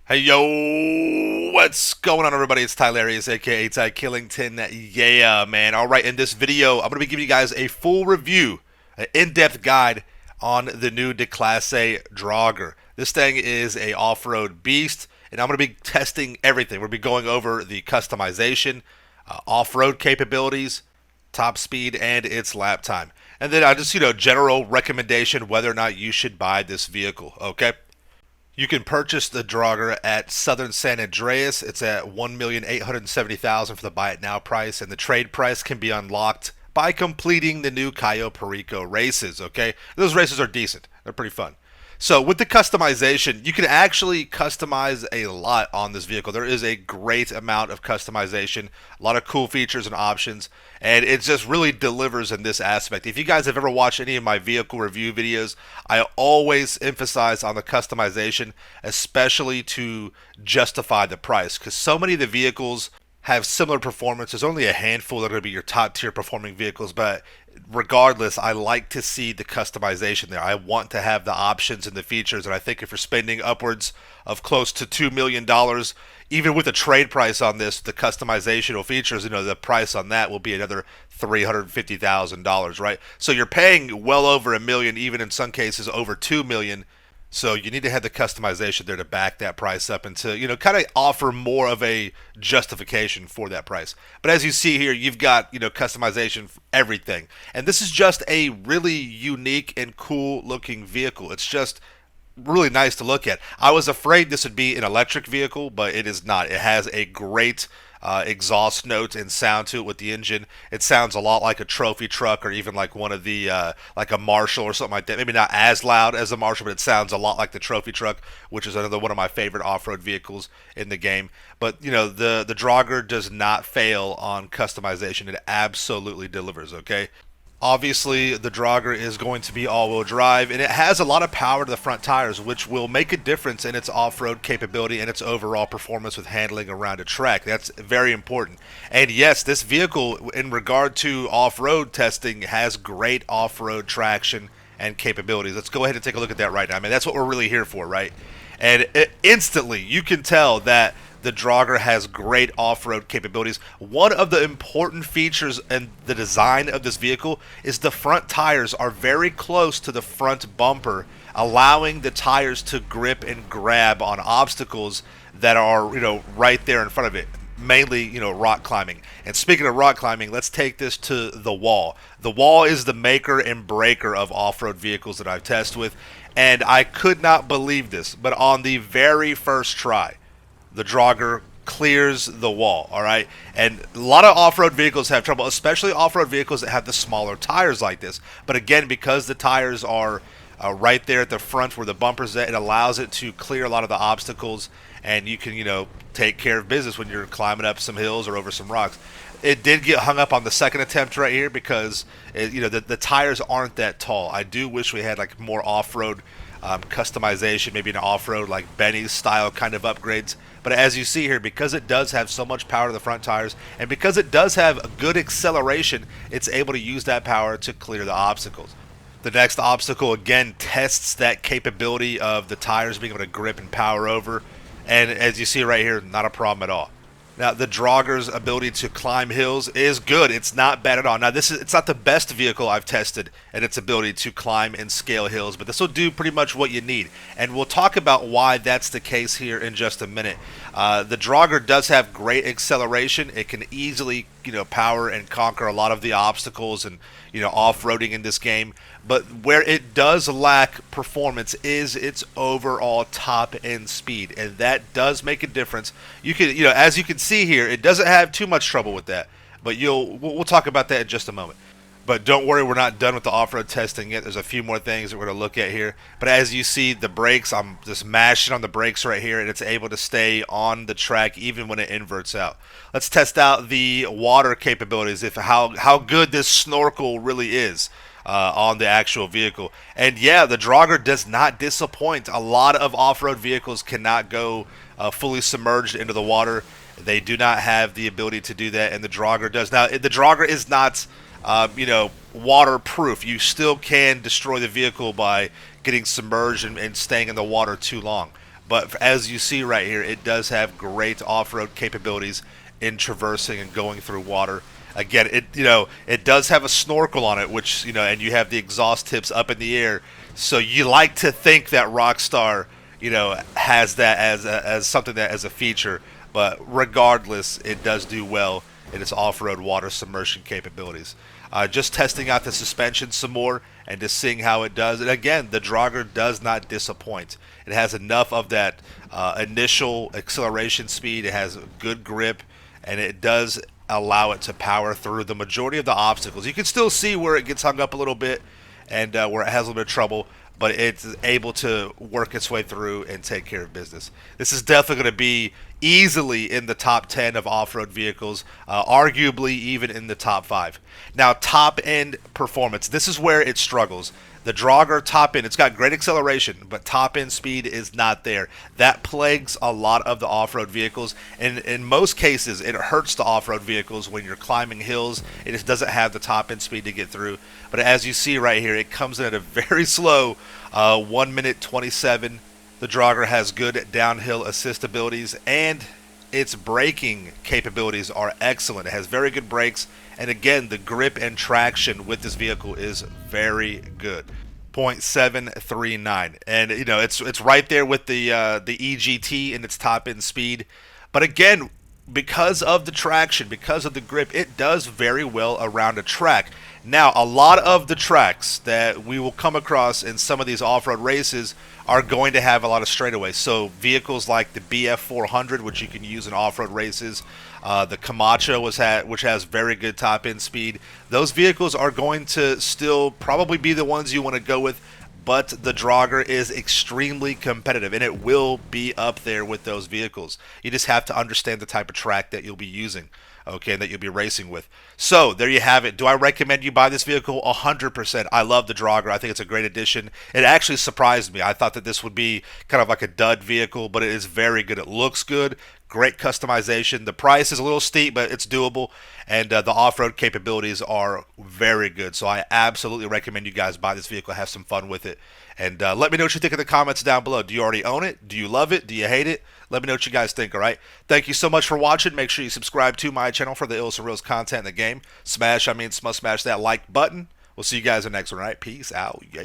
Hey yo, what's going on everybody? It's Tylarious, aka Ty Killington. Yeah, man. Alright, in this video, I'm going to be giving you guys a full review, an in-depth guide on the new Declasse Draugur. This thing is a off-road beast, and I'm going to be testing everything. We're going to be going over the customization, off-road capabilities, top speed, and its lap time. And then I just, general recommendation whether or not you should buy this vehicle, okay? You can purchase the Draugur at Southern San Andreas. It's at 1,870,000 for the buy it now price, and the trade price can be unlocked by completing the new Cayo Perico races. Okay, those races are decent. They're pretty fun. So with the customization, you can actually customize a lot on this vehicle. There is a great amount of customization, a lot of cool features and options, and it just really delivers in this aspect. If you guys have ever watched any of my vehicle review videos, I always emphasize on the customization, especially to justify the price, because so many of the vehicles have similar performance. There's only a handful that are going to be your top tier performing vehicles, but regardless, I like to see the customization there. I want to have the options and the features, and I think if you're spending upwards of close to $2 million, even with a trade price on this, the customizational features, the price on that will be another $350,000, right? So you're paying well over a million, even in some cases over 2 million. So you need to have the customization there to back that price up and to, kind of offer more of a justification for that price. But as you see here, you've got, customization for everything. And this is just a really unique and cool looking vehicle. It's just really nice to look at. I was afraid this would be an electric vehicle, but it is not. It has a great exhaust note and sound to it with the engine. It sounds a lot like a trophy truck or even like one of the like a Marshall or something like that. Maybe not as loud as a Marshall, but it sounds a lot like the trophy truck, which is another one of my favorite off-road vehicles in the game. But the Draugur does not fail on customization. It absolutely delivers. Okay. Obviously, the Draugur is going to be all-wheel drive, and it has a lot of power to the front tires, which will make a difference in its off-road capability and its overall performance with handling around a track. That's very important. And yes, this vehicle, in regard to off-road testing, has great off-road traction and capabilities. Let's go ahead and take a look at that right now. I mean, that's what we're really here for, right? And instantly, you can tell that the Draugur has great off-road capabilities. One of the important features in the design of this vehicle is the front tires are very close to the front bumper, allowing the tires to grip and grab on obstacles that are, right there in front of it. Mainly, rock climbing. And speaking of rock climbing, let's take this to the wall. The wall is the maker and breaker of off-road vehicles that I've tested with, and I could not believe this, but on the very first try, the Draugur clears the wall, all right? And a lot of off-road vehicles have trouble, especially off-road vehicles that have the smaller tires like this. But again, because the tires are right there at the front where the bumper's at, it allows it to clear a lot of the obstacles, and you can, take care of business when you're climbing up some hills or over some rocks. It did get hung up on the second attempt right here because, the tires aren't that tall. I do wish we had, like, more off-road customization, maybe an off-road like Benny's style kind of upgrades. But as you see here, because it does have so much power to the front tires, and because it does have a good acceleration, it's able to use that power to clear the obstacles. The next obstacle again tests that capability of the tires being able to grip and power over, and as you see right here, not a problem at all. Now, the Draugur's ability to climb hills is good. It's not bad at all. Now, it's not the best vehicle I've tested in its ability to climb and scale hills, but this will do pretty much what you need. And we'll talk about why that's the case here in just a minute. The Draugur does have great acceleration. It can easily, power and conquer a lot of the obstacles and, off-roading in this game. But where it does lack performance is its overall top-end speed, and that does make a difference. You can, as you can see here, it doesn't have too much trouble with that. But we'll talk about that in just a moment. But don't worry, we're not done with the off-road testing yet. There's a few more things that we're going to look at here. But as you see, the brakes, I'm just mashing on the brakes right here, and it's able to stay on the track even when it inverts out. Let's test out the water capabilities, how good this snorkel really is on the actual vehicle. And yeah, the Draugur does not disappoint. A lot of off-road vehicles cannot go fully submerged into the water. They do not have the ability to do that, and the Draugur does. Now, the Draugur is not waterproof. You still can destroy the vehicle by getting submerged and staying in the water too long. But as you see right here, it does have great off-road capabilities in traversing and going through water. Again, it does have a snorkel on it, which and you have the exhaust tips up in the air. So you like to think that Rockstar has that as something that as a feature. But regardless, it does do well in its off-road water submersion capabilities. Just testing out the suspension some more and just seeing how it does. And again, the Draugur does not disappoint. It has enough of that initial acceleration speed. It has good grip, and it does allow it to power through the majority of the obstacles. You can still see where it gets hung up a little bit and where it has a little bit of trouble, but it's able to work its way through and take care of business. This is definitely going to be easily in the top 10 of off-road vehicles, arguably even in the top 5. Now, top-end performance. This is where it struggles. The Draugur top end, it's got great acceleration, but top end speed is not there. That plagues a lot of the off-road vehicles, and in most cases, it hurts the off-road vehicles when you're climbing hills. It just doesn't have the top end speed to get through. But as you see right here, it comes in at a very slow 1 minute 27. The Draugur has good downhill assist abilities, and its braking capabilities are excellent. It has very good brakes, and again, the grip and traction with this vehicle is very good. 0.739, and it's right there with the EGT in its top end speed. But again, because of the traction, because of the grip, it does very well around a track. Now, a lot of the tracks that we will come across in some of these off-road races are going to have a lot of straightaways. So vehicles like the BF400, which you can use in off-road races, the Camacho, which has very good top-end speed, those vehicles are going to still probably be the ones you want to go with. But the Draugur is extremely competitive, and it will be up there with those vehicles. You just have to understand the type of track that you'll be using, okay, and that you'll be racing with. So there you have it. Do I recommend you buy this vehicle? 100%. I love the Draugur. I think it's a great addition. It actually surprised me. I thought that this would be kind of like a dud vehicle, but it is very good. It looks good. Great customization. The price is a little steep, but it's doable, and the off-road capabilities are very good. So I absolutely recommend you guys buy this vehicle, have some fun with it, and let me know what you think in the comments down below. Do you already own it? Do you love it? Do you hate it? Let me know what you guys think, all right? Thank you so much for watching. Make sure you subscribe to my channel for the ills and reals content in the game. Smash that like button. We'll see you guys in the next one, all right? Peace out. Yeah.